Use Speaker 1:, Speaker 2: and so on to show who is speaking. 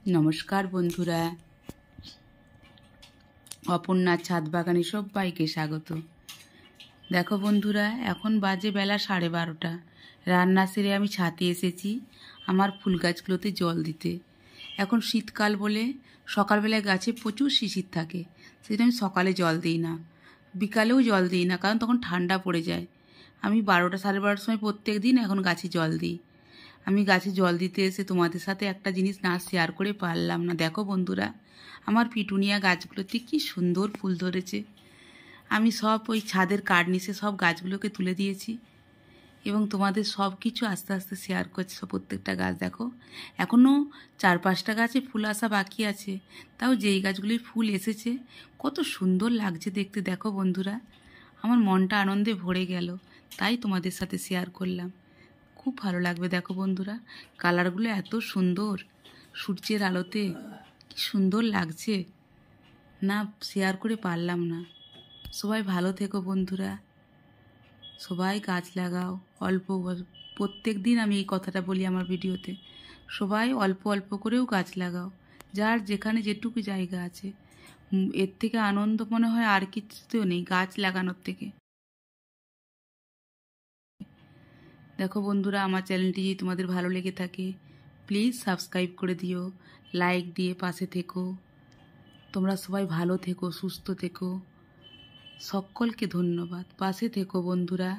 Speaker 1: নমস্কার বন্ধুরা, অপর্ণার ছাদ বাগানে সবাইকে স্বাগত। দেখো বন্ধুরা, এখন বাজে বেলা 12:30। রান্না সেরে আমি ছাদে এসেছি আমার ফুল গাছগুলোতে জল দিতে। এখন শীতকাল বলে সকালবেলায় গাছে প্রচুর শিশির থাকে, সেটা আমি সকালে জল দিই না, বিকালেও জল দিই না, কারণ তখন ঠান্ডা পড়ে যায়। আমি 12টা 12:30 সময় প্রত্যেক দিন এখন গাছে জল দিই। আমি গাছে জল দিতে এসে তোমাদের সাথে একটা জিনিস না শেয়ার করে পারলাম না। দেখো বন্ধুরা, আমার পিটুনিয়া গাছগুলোতে কি সুন্দর ফুল ধরেছে। আমি সব ওই ছাদের কার্নিসে সব গাছগুলোকে তুলে দিয়েছি এবং তোমাদের সব কিছু আস্তে আস্তে শেয়ার করছি। সব প্রত্যেকটা গাছ দেখো, এখনও 4-5টা গাছে ফুল আসা বাকি আছে, তাও যেই গাছগুলোই ফুল এসেছে কত সুন্দর লাগছে দেখতে। দেখো বন্ধুরা, আমার মনটা আনন্দে ভরে গেল, তাই তোমাদের সাথে শেয়ার করলাম। খুব ভালো লাগবে। দেখো বন্ধুরা, কালারগুলো এত সুন্দর, সূর্যের আলোতে কি সুন্দর লাগছে, না শেয়ার করে পারলাম না। সবাই ভালো থেকো বন্ধুরা, সবাই গাছ লাগাও। প্রত্যেক দিন আমি এই কথাটা বলি আমার ভিডিওতে, সবাই অল্প অল্প করেও গাছ লাগাও, যার যেখানে যেটুকু জায়গা আছে। এর থেকে আনন্দ মনে হয় আর কিছুতেও নেই গাছ লাগানোর থেকে। দেখো বন্ধুরা, আমার চ্যানেলটি যদি তোমাদের ভালো লেগে থাকে প্লিজ সাবস্ক্রাইব করে দিও, লাইক দিয়ে পাশে থেকো। তোমরা সবাই ভালো থেকো, সুস্থ থেকো। সকলকে ধন্যবাদ। পাশে থেকো বন্ধুরা।